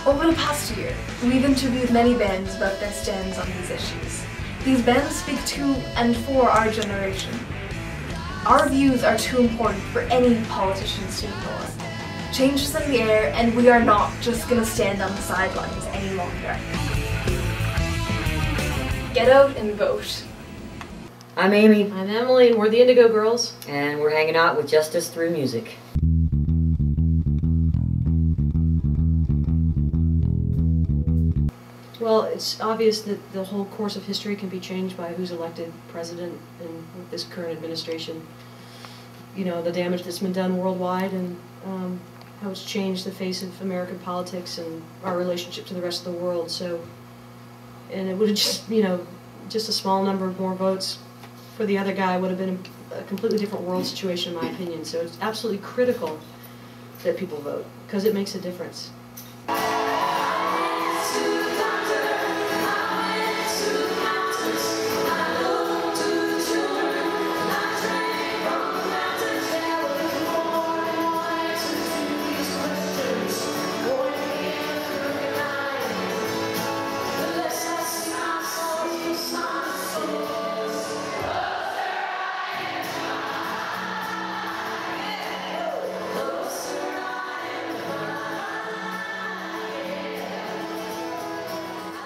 Over the past year, we've interviewed many bands about their stands on these issues. These bands speak to and for our generation. Our views are too important for any politicians to ignore. Change is in the air, and we are not just gonna stand on the sidelines any longer. Get out and vote. I'm Amy. I'm Emily, and we're the Indigo Girls. And we're hanging out with Justice Through Music. Well, it's obvious that the whole course of history can be changed by who's elected president in this current administration. You know, the damage that's been done worldwide and how it's changed the face of American politics and our relationship to the rest of the world. So, and it would have just, you know, just a small number of more votes for the other guy would have been a completely different world situation, in my opinion. So it's absolutely critical that people vote, because it makes a difference.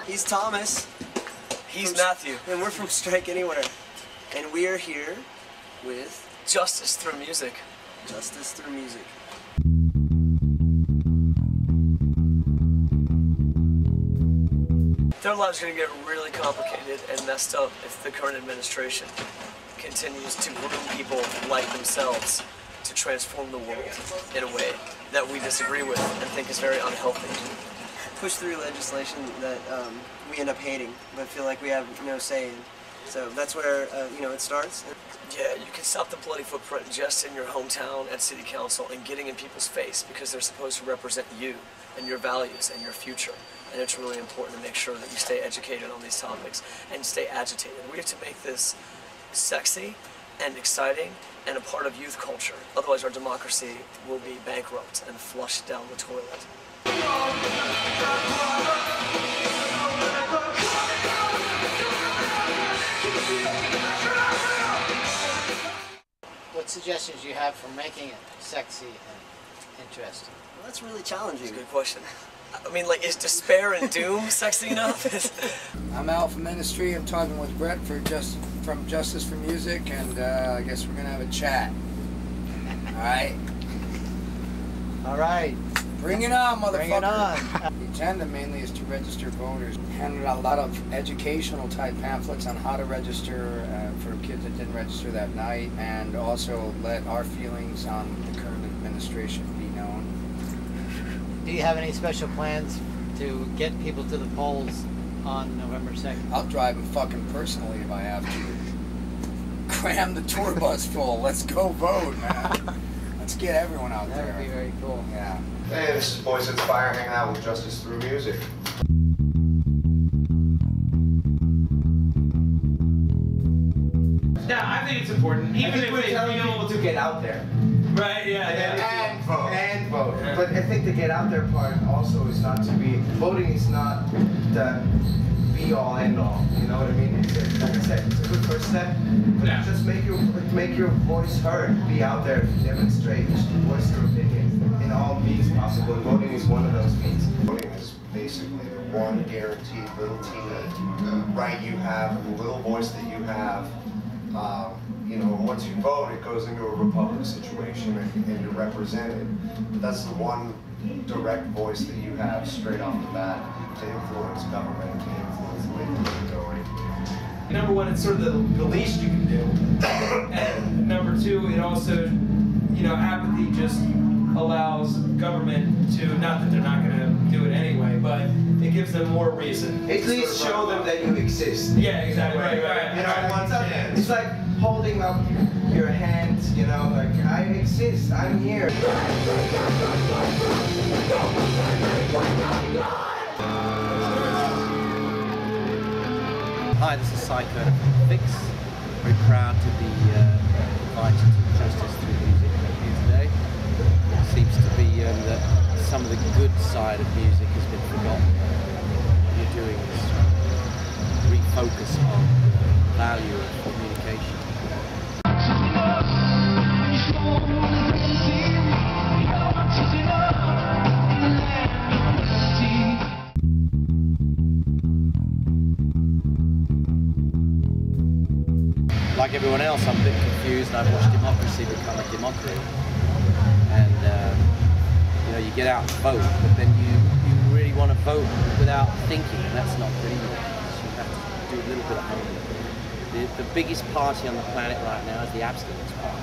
He's Thomas. He's Matthew. And we're from Strike Anywhere. And we are here with Justice Through Music. Justice Through Music. Their lives are going to get really complicated and messed up if the current administration continues to groom people like themselves to transform the world in a way that we disagree with and think is very unhealthy. Push through legislation that we end up hating, but feel like we have no say in. So that's where it starts. Yeah, you can stop the bloody footprint just in your hometown at city council and getting in people's face, because they're supposed to represent you and your values and your future. And it's really important to make sure that you stay educated on these topics and stay agitated. We have to make this sexy and exciting and a part of youth culture. Otherwise our democracy will be bankrupt and flushed down the toilet. What suggestions do you have for making it sexy and interesting? Well, that's really challenging. That's a good question. I mean, like, is despair and doom sexy enough? I'm Alpha Ministry. I'm talking with Brett from Justice for Music, and I guess we're gonna have a chat. All right. All right. Bring it on, motherfucker. Bring it on. The agenda mainly is to register voters. Handed out a lot of educational type pamphlets on how to register for kids that didn't register that night, and also let our feelings on the current administration be known. Do you have any special plans to get people to the polls on November 2nd? I'll drive them fucking personally if I have to. Cram the tour bus full. Let's go vote, man. Let's get everyone out there. That would be very cool. Yeah. Hey, this is Boys Inspire hanging out with Justice Through Music. Yeah, I think it's important. Even if we're they telling feel people to get out there. right, And vote. And vote. Yeah. But I think the get out there part also is not to be, voting is not the be all end all. You know what I mean? It's like I said, it's a good first step. But just make your voice heard. Be out there, demonstrate, voice your opinion in all means possible. And voting is one of those means. Voting is basically the one guaranteed little teeny right you have, and the little voice that you have. Once you vote, it goes into a republic situation and you're represented. But that's the one direct voice that you have straight off the bat to influence government, to influence the way things are going. Number one, it's sort of the least you can do. And number two, it also, apathy just allows government to, not that they're not going to do it anyway, but it gives them more reason. At least show them that you exist. Yeah, exactly. Right. It's like holding up your hands, like, I exist, I'm here. Hi, this is Psycho from Fix. Very proud to be invited to Justice Through Music here today. It seems to be the some of the good side of music has been forgotten. What you're doing is refocus on the value of communication. Like everyone else, I'm a bit confused. I've watched democracy become a democracy, and you know, you get out and vote, but then you really want to vote without thinking, and that's not good either. So you have to do a little bit of homework. The biggest party on the planet right now is the abstinence party.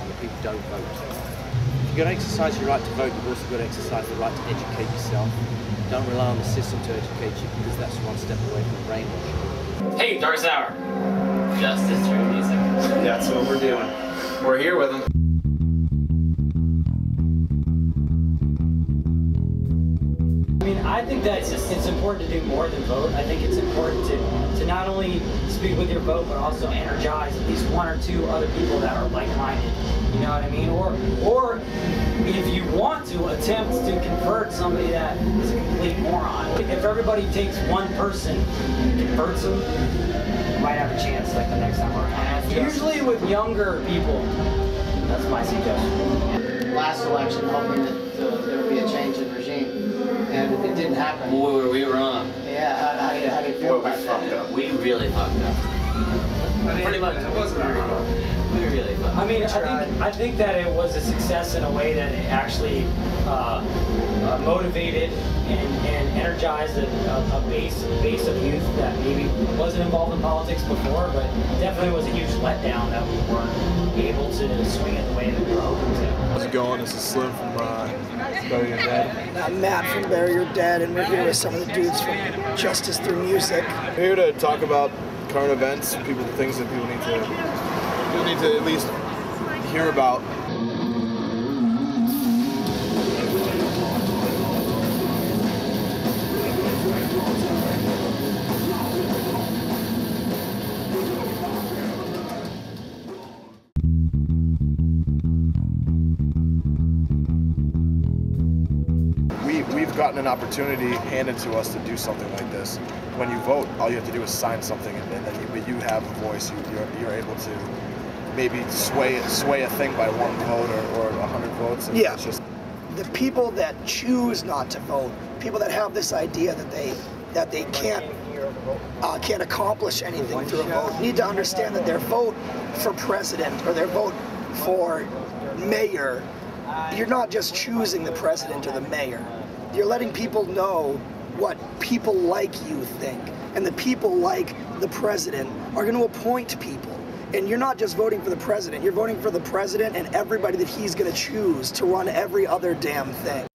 The people don't vote. If you're going to exercise your right to vote, you've also got to exercise the right to educate yourself. Don't rely on the system to educate you, because that's one step away from brainwashing. Hey, Dark Hour. Justice through music. That's what we're doing. We're here with them. I mean, I think that it's important to do more than vote. I think it's important to not only speak with your vote, but also energize at least one or two other people that are like-minded. You know what I mean? Or if you want to attempt to convert somebody that is a complete moron. If everybody takes one person and converts them, you might have a chance like the next time around. Usually with younger people. That's my suggestion. Last election, hoping that there would be a change in regime, and it didn't happen. We were wrong. Yeah, how do you feel about that? We really fucked up. Pretty much. It wasn't our fault. We really fucked up. I mean, I think that it was a success in a way that it actually motivated and energized a base of youth that maybe wasn't involved in politics before, but definitely was a huge letdown that we weren't able to swing it the way that we were hoping to. How's it going? This is Slim from Bury Your Dead. I'm Matt from Bury Your Dead, and we're here with some of the dudes from Justice Through Music. We're here to talk about current events, things that people need to at least hear about. We've gotten an opportunity handed to us to do something like this. When you vote, all you have to do is sign something, and then you have a voice. You're able to maybe sway a thing by one vote or 100 votes. And yeah. It's just the people that choose not to vote, people that have this idea that they can't accomplish anything through a vote, need to understand that their vote for president or their vote for mayor, you're not just choosing the president or the mayor. You're letting people know what people like you think. And the people like the president are going to appoint people. And you're not just voting for the president, you're voting for the president and everybody that he's going to choose to run every other damn thing.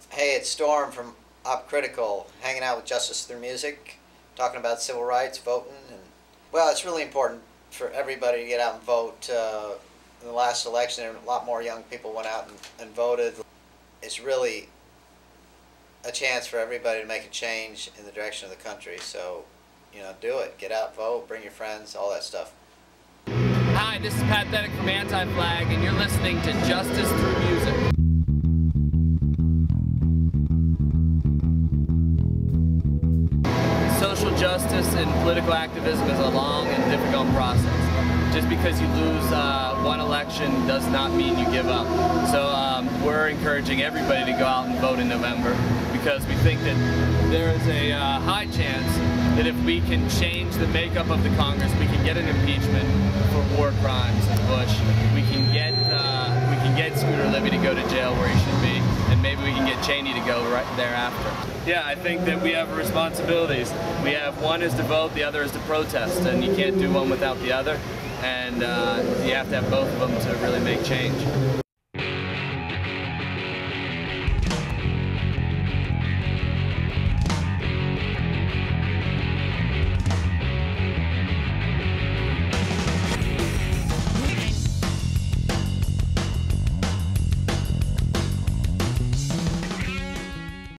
Hey, it's Storm from Op Critical, hanging out with Justice Through Music, talking about civil rights, voting. And well, it's really important for everybody to get out and vote. In the last election, a lot more young people went out and voted. It's really a chance for everybody to make a change in the direction of the country. So, you know, do it. Get out, vote, bring your friends, all that stuff. Hi, this is Pat Thenick from Anti-Flag, and you're listening to Justice Through Music. Social justice and political activism is a long and difficult process. Just because you lose one election does not mean you give up. So we're encouraging everybody to go out and vote in November, because we think that there is a high chance that if we can change the makeup of the Congress, we can get an impeachment for war crimes in Bush. We can get Scooter Libby to go to jail where he should be, and maybe we can get Cheney to go right thereafter. Yeah, I think that we have responsibilities. We have one is to vote, the other is to protest, and you can't do one without the other. And you have to have both of them to really make change.